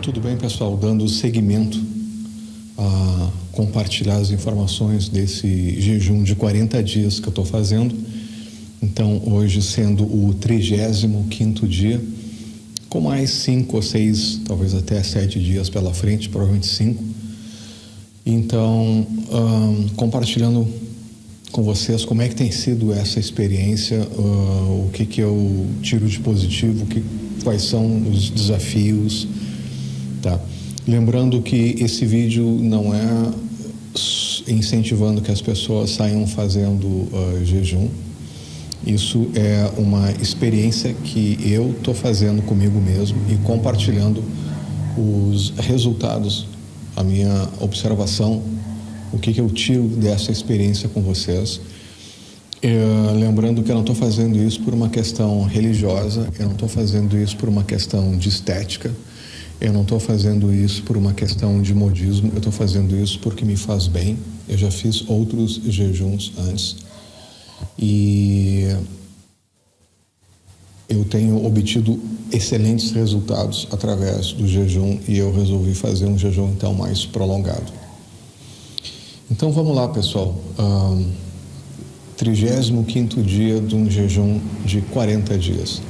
Tudo bem, pessoal? Dando seguimento a compartilhar as informações desse jejum de 40 dias que eu estou fazendo. Então, hoje sendo o 35º dia, com mais 5 ou 6, talvez até 7 dias pela frente, provavelmente 5. Então, compartilhando com vocês como é que tem sido essa experiência, o que eu tiro de positivo, quais são os desafios, tá? Lembrando que esse vídeo não é incentivando que as pessoas saiam fazendo jejum. Isso é uma experiência que eu estou fazendo comigo mesmo e compartilhando os resultados, a minha observação, o que eu tiro dessa experiência com vocês. Lembrando que eu não estou fazendo isso por uma questão religiosa, eu não estou fazendo isso por uma questão de estética, eu não estou fazendo isso por uma questão de modismo, eu estou fazendo isso porque me faz bem. Eu já fiz outros jejuns antes e eu tenho obtido excelentes resultados através do jejum e eu resolvi fazer um jejum então mais prolongado. Então vamos lá, pessoal. 35º dia de um jejum de 40 dias.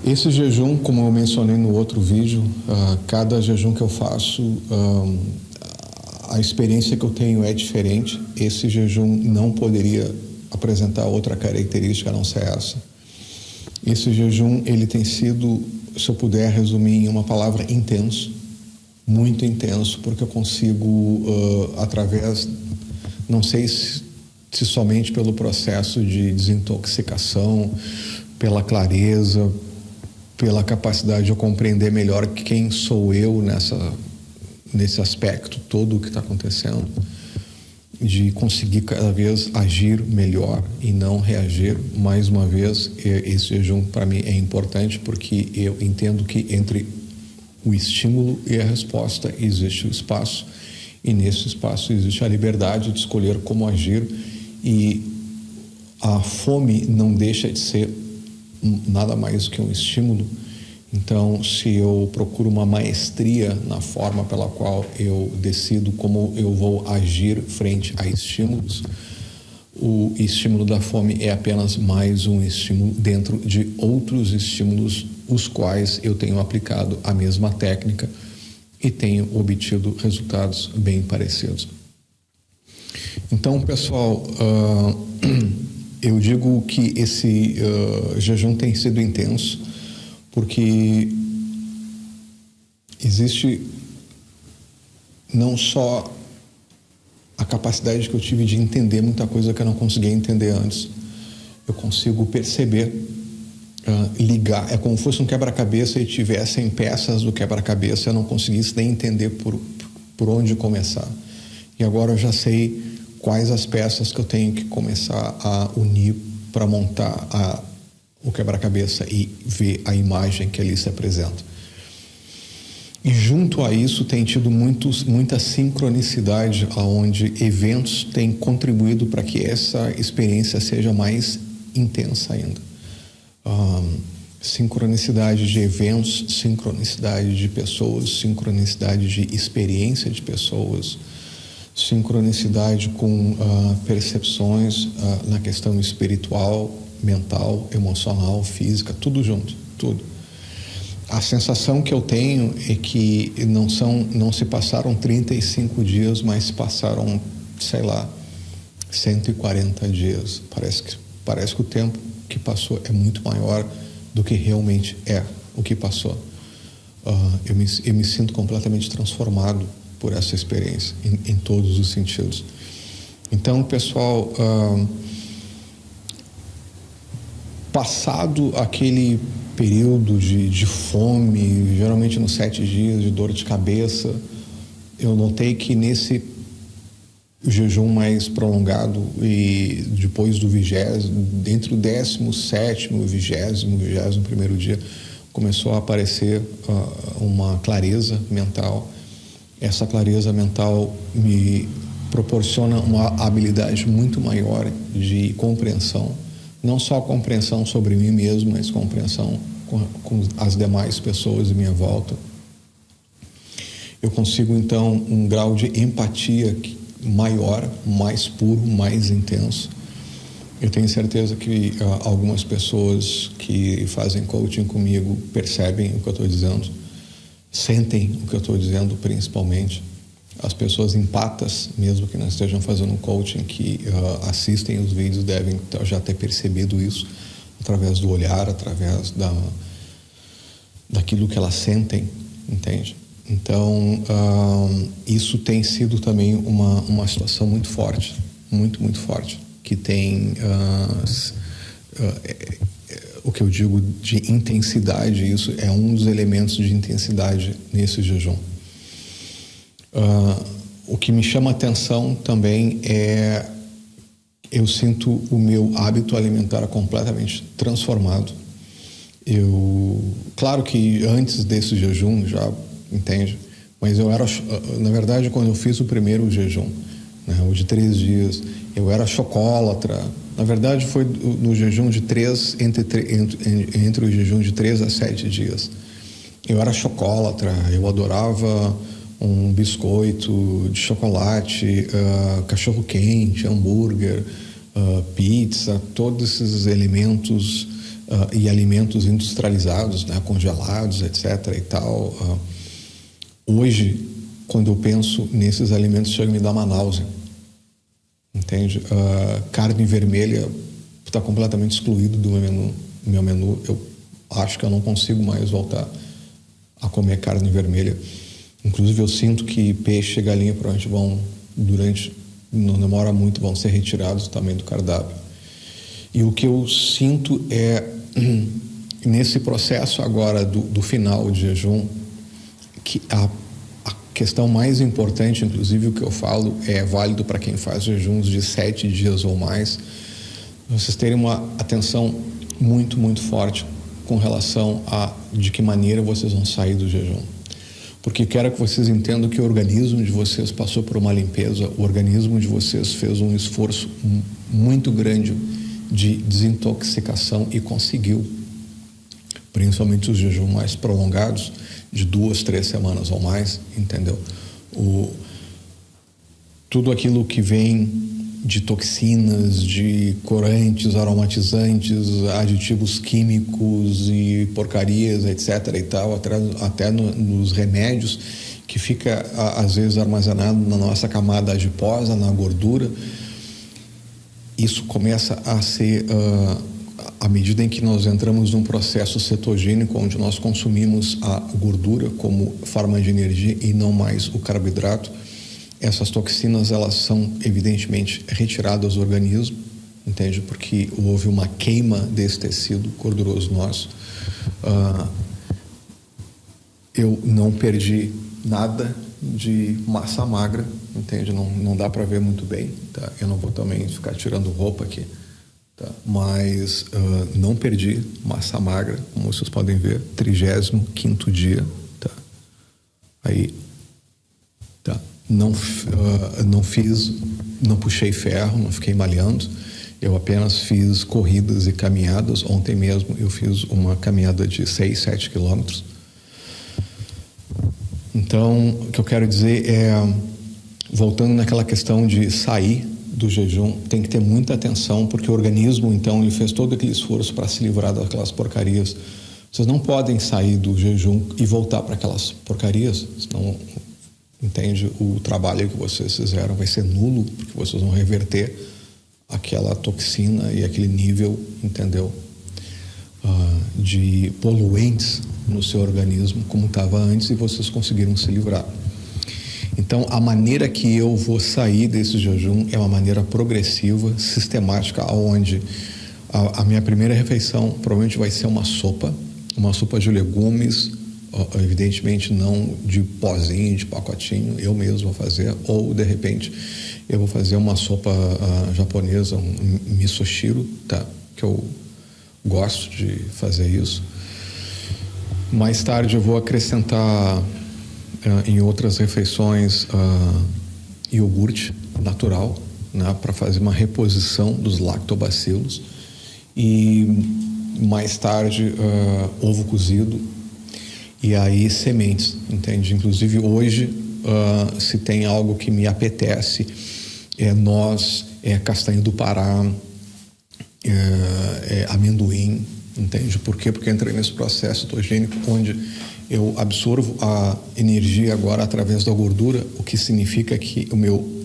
Esse jejum, como eu mencionei no outro vídeo, cada jejum que eu faço, a experiência que eu tenho é diferente. Esse jejum não poderia apresentar outra característica a não ser essa. Esse jejum, ele tem sido, se eu puder resumir em uma palavra, intenso, muito intenso, porque eu consigo, através, não sei se somente pelo processo de desintoxicação, pela clareza, pela capacidade de eu compreender melhor quem sou eu nesse aspecto todo o que está acontecendo, de conseguir cada vez agir melhor e não reagir. Mais uma vez, esse jejum para mim é importante porque eu entendo que entre o estímulo e a resposta existe o espaço, e nesse espaço existe a liberdade de escolher como agir, e a fome não deixa de ser nada mais que um estímulo. Então, se eu procuro uma maestria na forma pela qual eu decido como eu vou agir frente a estímulos, o estímulo da fome é apenas mais um estímulo dentro de outros estímulos, os quais eu tenho aplicado a mesma técnica e tenho obtido resultados bem parecidos. Então, pessoal, eu digo que esse jejum tem sido intenso porque existe não só a capacidade que eu tive de entender muita coisa que eu não conseguia entender antes. Eu consigo perceber, ligar. É como se fosse um quebra-cabeça e tivessem peças do quebra-cabeça, eu não conseguisse nem entender por onde começar. E agora eu já sei quais as peças que eu tenho que começar a unir para montar o quebra-cabeça e ver a imagem que ali se apresenta. E junto a isso tem tido muita sincronicidade, onde eventos têm contribuído para que essa experiência seja mais intensa ainda. Sincronicidade de eventos, sincronicidade de pessoas, sincronicidade de experiência de pessoas, sincronicidade com percepções na questão espiritual, mental, emocional, física, tudo junto, tudo. A sensação que eu tenho é que não se passaram 35 dias, mas se passaram, sei lá, 140 dias. Parece que o tempo que passou é muito maior do que realmente é o que passou. Eu me sinto completamente transformado por essa experiência, em todos os sentidos. Então, pessoal, passado aquele período de fome, geralmente nos 7 dias, de dor de cabeça, eu notei que nesse jejum mais prolongado e depois do 20º, entre o 17º e o 21º dia, começou a aparecer uma clareza mental. Essa clareza mental me proporciona uma habilidade muito maior de compreensão, não só compreensão sobre mim mesmo, mas compreensão com as demais pessoas à minha volta. eu consigo então um grau de empatia maior, mais puro, mais intenso. Eu tenho certeza que algumas pessoas que fazem coaching comigo percebem o que eu estou dizendo, sentem o que eu estou dizendo, principalmente. As pessoas empatas, mesmo que não estejam fazendo um coaching, que assistem os vídeos, devem já ter percebido isso através do olhar, através daquilo que elas sentem, entende? Então, isso tem sido também uma situação muito forte, muito forte, que tem o que eu digo de intensidade. Isso é um dos elementos de intensidade nesse jejum. O que me chama a atenção também é eu sinto o meu hábito alimentar completamente transformado. Claro que antes desse jejum já, entende? Mas na verdade, quando eu fiz o primeiro jejum, né, o de 3 dias, eu era chocolatra. Na verdade, foi no jejum de 3, entre o jejum de 3 a 7 dias. Eu era chocolatra, eu adorava um biscoito de chocolate, cachorro-quente, hambúrguer, pizza, todos esses elementos e alimentos industrializados, né, congelados, etc. e tal. Hoje, quando eu penso nesses alimentos, chega a me dar uma náusea, entende? Carne vermelha está completamente excluído do meu menu. Eu acho que eu não consigo mais voltar a comer carne vermelha. Inclusive, eu sinto que peixe e galinha provavelmente não demora muito, vão ser retirados também do cardápio. E o que eu sinto é, nesse processo agora do final de jejum, que a questão mais importante, inclusive o que eu falo, é válido para quem faz jejuns de 7 dias ou mais, vocês terem uma atenção muito forte com relação a de que maneira vocês vão sair do jejum. Porque quero que vocês entendam que o organismo de vocês passou por uma limpeza, o organismo de vocês fez um esforço muito grande de desintoxicação e conseguiu, principalmente os jejuns mais prolongados, de 2, 3 semanas ou mais, entendeu? Tudo aquilo que vem de toxinas, de corantes, aromatizantes, aditivos químicos e porcarias, etc. e tal, até nos remédios, que fica às vezes armazenado na nossa camada adiposa, na gordura. Isso começa a ser, à medida em que nós entramos num processo cetogênico, onde nós consumimos a gordura como forma de energia e não mais o carboidrato, essas toxinas, elas são evidentemente retiradas do organismo, entende? Porque houve uma queima desse tecido gorduroso nosso. Eu não perdi nada de massa magra, entende? Não dá para ver muito bem, tá? Eu não vou também ficar tirando roupa aqui, tá? Mas não perdi massa magra, como vocês podem ver, 35º dia, tá? Aí, tá? Não puxei ferro, não fiquei malhando, eu apenas fiz corridas e caminhadas. Ontem mesmo eu fiz uma caminhada de 6, 7 quilômetros. Então, o que eu quero dizer é, voltando naquela questão de sair do jejum, tem que ter muita atenção, porque o organismo, então, ele fez todo aquele esforço para se livrar daquelas porcarias. Vocês não podem sair do jejum e voltar para aquelas porcarias, senão, entende, o trabalho que vocês fizeram vai ser nulo, porque vocês vão reverter aquela toxina e aquele nível, entendeu, de poluentes no seu organismo como estava antes, e vocês conseguiram se livrar. Então, a maneira que eu vou sair desse jejum é uma maneira progressiva, sistemática, onde a minha primeira refeição provavelmente vai ser uma sopa de legumes, evidentemente não de pozinho, de pacotinho, eu mesmo vou fazer, ou de repente eu vou fazer uma sopa japonesa, um misoshiro, tá? Que eu gosto de fazer isso. Mais tarde eu vou acrescentar em outras refeições iogurte natural, né, para fazer uma reposição dos lactobacilos, e mais tarde ovo cozido. E aí sementes, entende? Inclusive hoje, se tem algo que me apetece, é noz, é castanha do Pará, é amendoim, entende? Por quê? Porque eu entrei nesse processo cetogênico onde eu absorvo a energia agora através da gordura, o que significa que o meu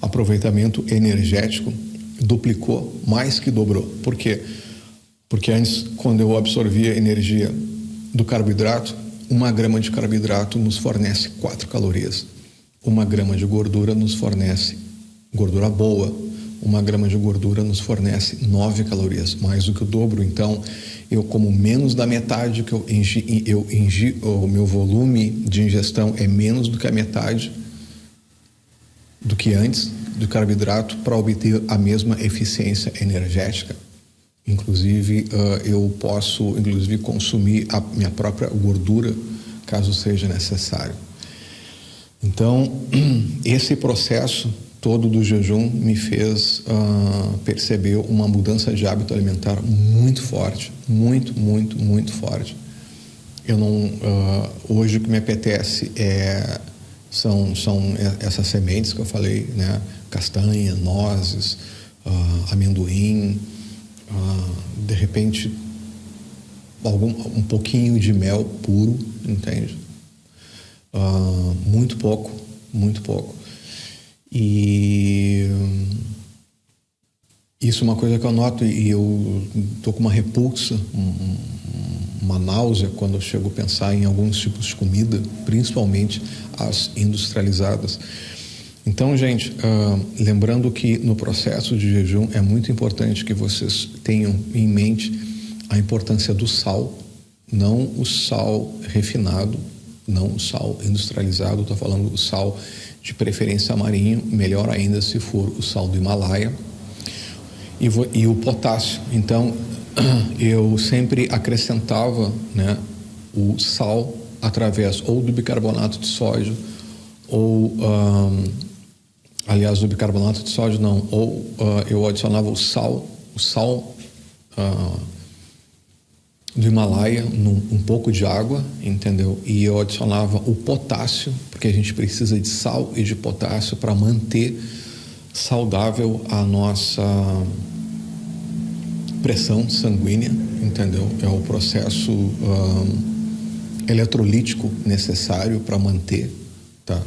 aproveitamento energético duplicou, mais que dobrou. Por quê? Porque antes, quando eu absorvia energia do carboidrato, 1 grama de carboidrato nos fornece 4 calorias. 1 grama de gordura nos fornece gordura boa. 1 grama de gordura nos fornece 9 calorias, mais do que o dobro. Então, eu como menos da metade que o meu volume de ingestão é menos do que a metade do que antes do carboidrato para obter a mesma eficiência energética. Inclusive, eu posso consumir a minha própria gordura, caso seja necessário. Então, esse processo todo do jejum me fez perceber uma mudança de hábito alimentar muito forte, muito forte. Eu não, hoje o que me apetece são essas sementes que eu falei, né? Castanha, nozes, amendoim, de repente um pouquinho de mel puro, entende? Muito pouco. E isso é uma coisa que eu noto, e eu tô com uma repulsa, uma náusea quando eu chego a pensar em alguns tipos de comida, principalmente as industrializadas. Então, gente, lembrando que no processo de jejum é muito importante que vocês tenham em mente a importância do sal, não o sal refinado, não o sal industrializado, estou falando o sal de preferência marinho, melhor ainda se for o sal do Himalaia, e o potássio. Então, eu sempre acrescentava, né, o sal através ou do bicarbonato de sódio, ou, aliás, do bicarbonato de sódio não, ou eu adicionava o sal do Himalaia, um pouco de água, entendeu? E eu adicionava o potássio, porque a gente precisa de sal e de potássio para manter saudável a nossa pressão sanguínea, entendeu? É o processo eletrolítico necessário para manter, tá,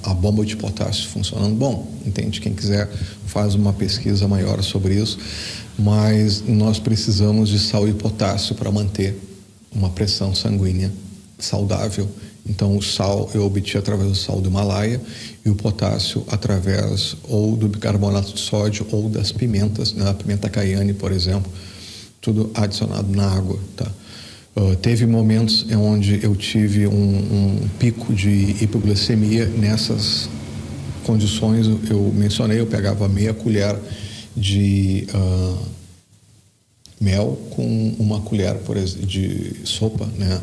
a bomba de potássio funcionando. Bom, entende? Quem quiser faz uma pesquisa maior sobre isso, mas nós precisamos de sal e potássio para manter uma pressão sanguínea saudável. Então, o sal eu obtive através do sal do Himalaia e o potássio através ou do bicarbonato de sódio ou das pimentas, né? A pimenta cayenne, por exemplo, tudo adicionado na água, tá? Teve momentos onde eu tive um pico de hipoglicemia. Nessas condições, eu mencionei, eu pegava meia colher de mel com uma colher, por exemplo, de sopa, né,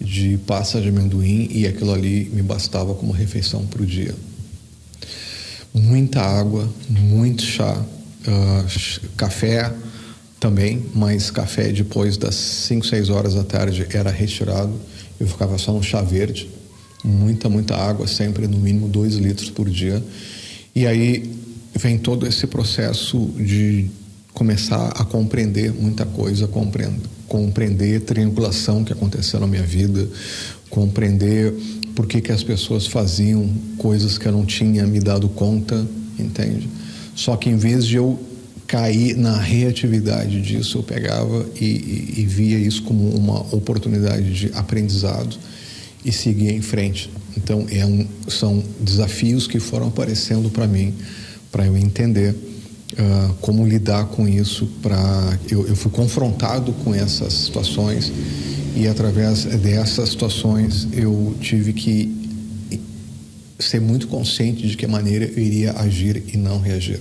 de pasta de amendoim, e aquilo ali me bastava como refeição para o dia. Muita água, muito chá, café também, mas café depois das 5, 6 horas da tarde era retirado, eu ficava só no chá verde. Muita água, sempre no mínimo 2 litros por dia. E aí vem todo esse processo de começar a compreender muita coisa, compreender a triangulação que aconteceu na minha vida, compreender por que as pessoas faziam coisas que eu não tinha me dado conta, entende? Só que em vez de eu cair na reatividade disso, eu pegava e via isso como uma oportunidade de aprendizado e seguia em frente. Então, são desafios que foram aparecendo para mim, para eu entender como lidar com isso. Eu fui confrontado com essas situações, e através dessas situações eu tive que ser muito consciente de que maneira eu iria agir e não reagir.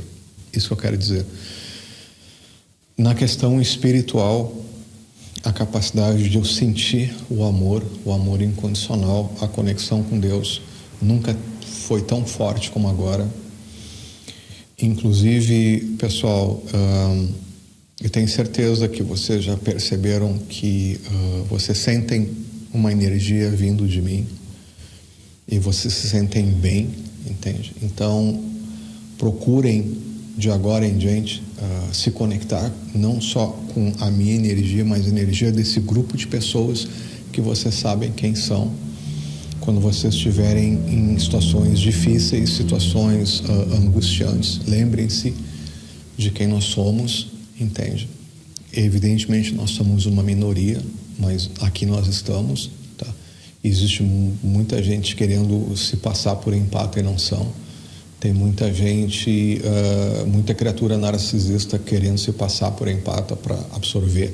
Isso que eu quero dizer. Na questão espiritual, a capacidade de eu sentir o amor incondicional, a conexão com Deus, nunca foi tão forte como agora. Inclusive, pessoal, eu tenho certeza que vocês já perceberam que vocês sentem uma energia vindo de mim e vocês se sentem bem, entende? Então, procurem de agora em diante se conectar não só com a minha energia, mas a energia desse grupo de pessoas que vocês sabem quem são. Quando vocês estiverem em situações difíceis, situações angustiantes, lembrem-se de quem nós somos, entende? Evidentemente nós somos uma minoria, mas aqui nós estamos, tá? Existe muita gente querendo se passar por empata e não são. Tem muita gente, muita criatura narcisista querendo se passar por empata para absorver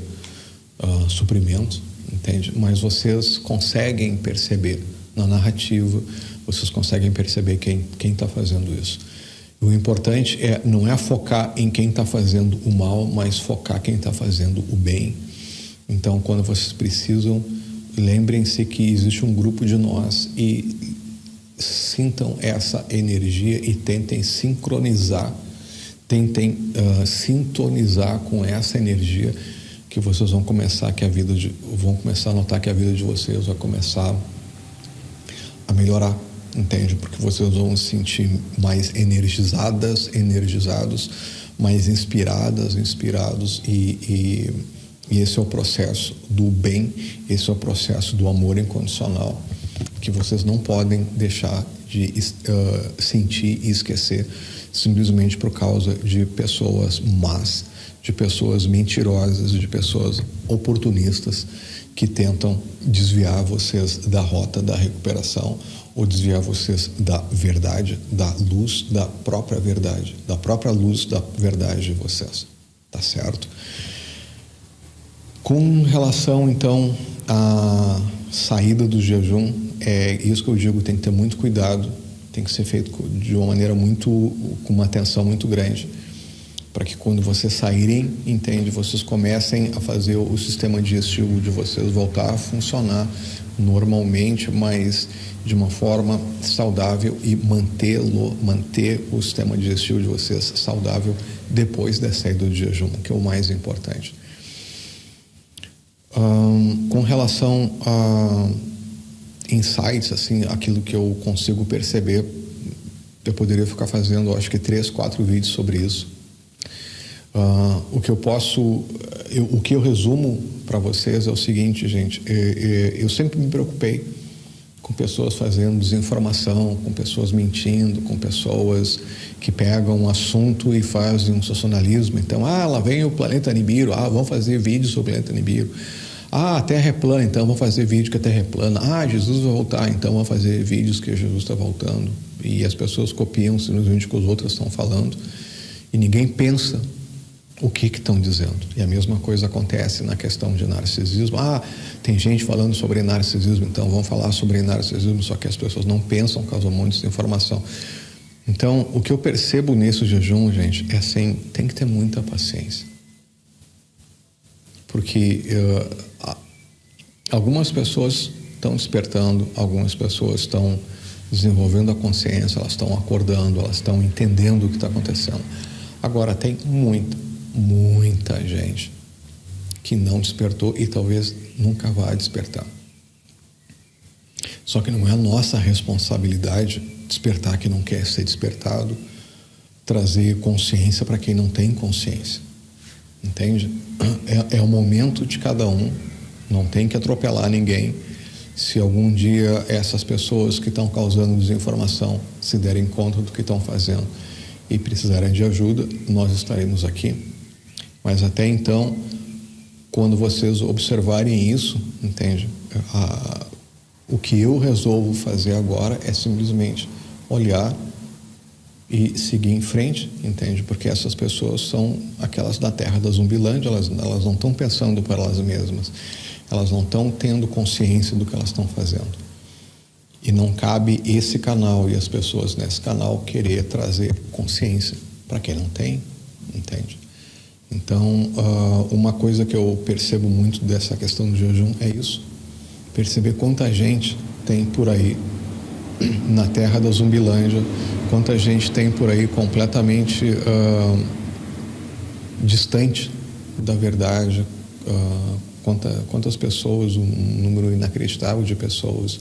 suprimento, entende? Mas vocês conseguem perceber na narrativa, vocês conseguem perceber quem está fazendo isso. O importante não é focar em quem está fazendo o mal, mas focar quem está fazendo o bem. Então, quando vocês precisam, lembrem-se que existe um grupo de nós e sintam essa energia e tentem sincronizar, sintonizar com essa energia, que vocês vão começar a notar que a vida de vocês vai começar a melhorar, entende? Porque vocês vão se sentir mais energizados, mais inspirados e esse é o processo do bem, esse é o processo do amor incondicional, que vocês não podem deixar de sentir e esquecer simplesmente por causa de pessoas más, de pessoas mentirosas, de pessoas oportunistas que tentam desviar vocês da rota da recuperação ou desviar vocês da verdade, da luz da própria verdade, da própria luz da verdade de vocês, tá certo? Com relação então à saída do jejum, é isso que eu digo, tem que ter muito cuidado, tem que ser feito de uma maneira com uma atenção muito grande, para que quando vocês saírem, entende, vocês comecem a fazer o sistema digestivo de vocês voltar a funcionar normalmente, mas de uma forma saudável e manter o sistema digestivo de vocês saudável depois da saída do jejum, que é o mais importante. Com relação a insights, assim, aquilo que eu consigo perceber, eu poderia ficar fazendo, acho que 3, 4 vídeos sobre isso. O que eu resumo para vocês é o seguinte, gente, eu sempre me preocupei com pessoas fazendo desinformação, com pessoas mentindo, com pessoas que pegam um assunto e fazem um sensacionalismo. Então, lá vem o planeta Nibiru, vamos fazer vídeo sobre o planeta Nibiru. A Terra é plana, então vamos fazer vídeo que a Terra é plana. Jesus vai voltar, então vamos fazer vídeos que Jesus está voltando. E as pessoas copiam simplesmente o que os outros estão falando e ninguém pensa o que estão dizendo. E a mesma coisa acontece na questão de narcisismo. Tem gente falando sobre narcisismo, então vamos falar sobre narcisismo, só que as pessoas não pensam, causam um monte de informação. Então, o que eu percebo nesse jejum, gente, é assim, tem que ter muita paciência. Porque algumas pessoas estão despertando, algumas pessoas estão desenvolvendo a consciência, elas estão acordando, elas estão entendendo o que está acontecendo. Agora, tem muita gente que não despertou e talvez nunca vá despertar. Só que não é a nossa responsabilidade despertar quem não quer ser despertado, trazer consciência para quem não tem consciência. Entende? É o momento de cada um, não tem que atropelar ninguém. Se algum dia essas pessoas que estão causando desinformação se derem conta do que estão fazendo e precisarem de ajuda, nós estaremos aqui. Mas até então, quando vocês observarem isso, entende? O que eu resolvo fazer agora é simplesmente olhar e seguir em frente, entende? Porque essas pessoas são aquelas da terra da Zumbilândia, elas não estão pensando por elas mesmas, elas não estão tendo consciência do que elas estão fazendo. E não cabe esse canal e as pessoas nesse canal querer trazer consciência para quem não tem, entende? Então, uma coisa que eu percebo muito dessa questão do jejum é isso, perceber quanta gente tem por aí na terra da Zumbilândia, quanta gente tem por aí completamente distante da verdade, quantas pessoas, um número inacreditável de pessoas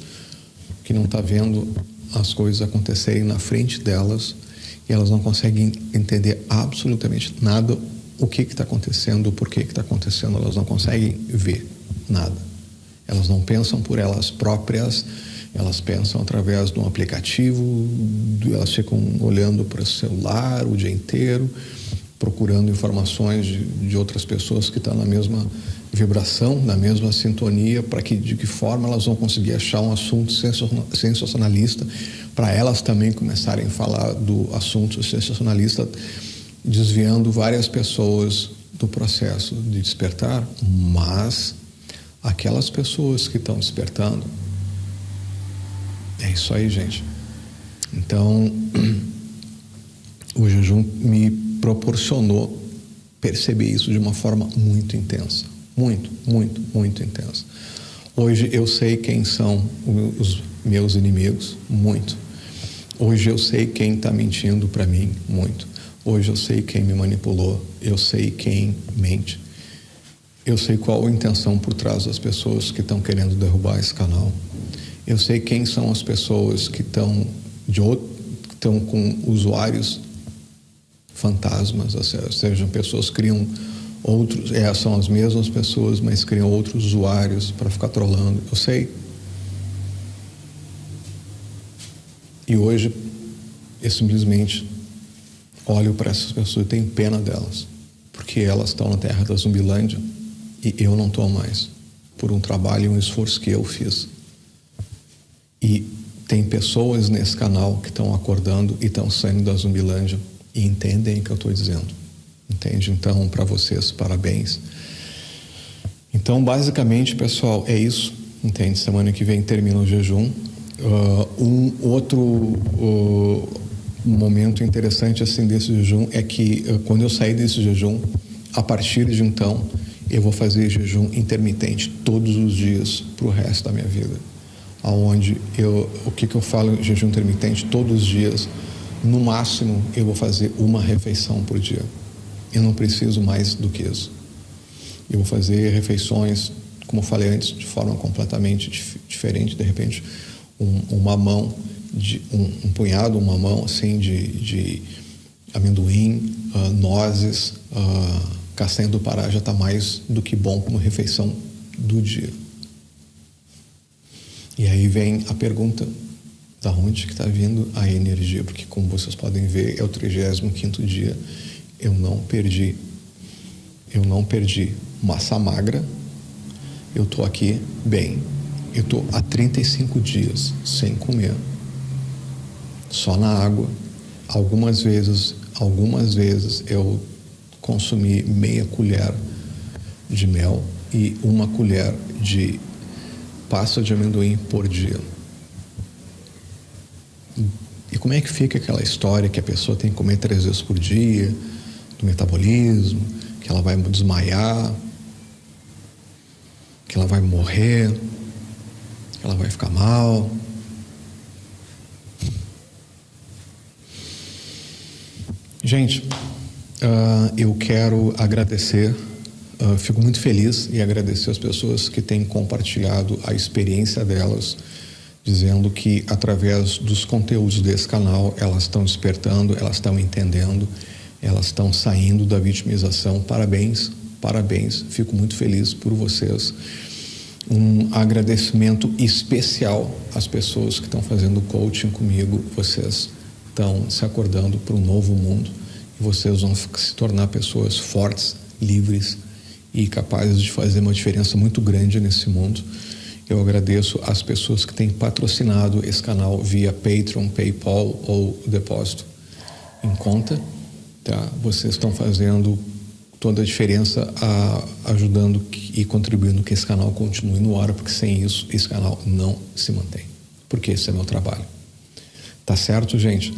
que não está vendo as coisas acontecerem na frente delas e elas não conseguem entender absolutamente nada, o que está acontecendo, o porquê que está acontecendo, elas não conseguem ver nada. Elas não pensam por elas próprias, elas pensam através de um aplicativo, elas ficam olhando para o celular o dia inteiro, procurando informações de outras pessoas que estão na mesma vibração, na mesma sintonia, para que de que forma elas vão conseguir achar um assunto sensacionalista, para elas também começarem a falar do assunto sensacionalista, desviando várias pessoas do processo de despertar, mas aquelas pessoas que estão despertando, é isso aí, gente. Então, o jejum me proporcionou perceber isso de uma forma muito intensa. Muito intensa. Hoje eu sei quem são os meus inimigos, muito. Hoje eu sei quem está mentindo para mim, muito. Hoje eu sei quem me manipulou, eu sei quem mente. Eu sei qual a intenção por trás das pessoas que estão querendo derrubar esse canal. Eu sei quem são as pessoas que estão com usuários fantasmas, ou seja, pessoas criam outros, são as mesmas pessoas, mas criam outros usuários para ficar trolando. Eu sei. E hoje eu simplesmente olho para essas pessoas e tenho pena delas, porque elas estão na terra da Zumbilândia e eu não estou mais, por um trabalho e um esforço que eu fiz. E tem pessoas nesse canal que estão acordando e estão saindo da Zumbilândia e entendem o que eu estou dizendo. Entende? Então, para vocês, parabéns. Então, basicamente, pessoal, é isso. Entende? Semana que vem termina o jejum. Um outro momento interessante assim desse jejum é que quando eu sair desse jejum, a partir de então, eu vou fazer jejum intermitente todos os dias para o resto da minha vida. Aonde o que eu falo jejum intermitente todos os dias, no máximo eu vou fazer uma refeição por dia. Eu não preciso mais do que isso. Eu vou fazer refeições, como eu falei antes, de forma completamente diferente. De repente, uma mão, um punhado, uma mão assim de amendoim, nozes, castanha do Pará já está mais do que bom como refeição do dia. E aí vem a pergunta, da onde que está vindo a energia? Porque como vocês podem ver, é o 35º dia, eu não perdi massa magra, eu estou aqui bem, eu estou há 35 dias sem comer, só na água. Algumas vezes eu consumi meia colher de mel e uma colher de pasta de amendoim por dia. E como é que fica aquela história que a pessoa tem que comer 3 vezes por dia, do metabolismo, que ela vai desmaiar, que ela vai morrer, que ela vai ficar mal? Gente, eu quero agradecer, fico muito feliz e agradecer as pessoas que têm compartilhado a experiência delas, dizendo que através dos conteúdos desse canal elas estão despertando, elas estão entendendo, elas estão saindo da vitimização. Parabéns, fico muito feliz por vocês. Um agradecimento especial às pessoas que estão fazendo coaching comigo. Vocês estão se acordando para um novo mundo e vocês vão se tornar pessoas fortes, livres e capazes de fazer uma diferença muito grande nesse mundo. Eu agradeço às pessoas que têm patrocinado esse canal via Patreon, PayPal ou depósito em conta. Tá? Vocês estão fazendo toda a diferença, ajudando e contribuindo que esse canal continue no ar, porque sem isso esse canal não se mantém, porque esse é meu trabalho. Tá certo, gente?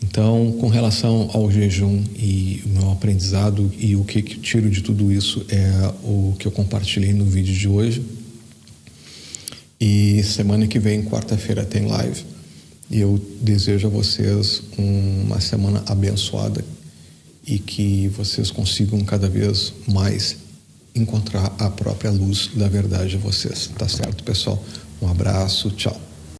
Então, com relação ao jejum e o meu aprendizado e o que tiro de tudo isso é o que eu compartilhei no vídeo de hoje. E semana que vem, quarta-feira, tem live. E eu desejo a vocês uma semana abençoada e que vocês consigam cada vez mais encontrar a própria luz da verdade de vocês. Tá certo, pessoal? Um abraço, tchau.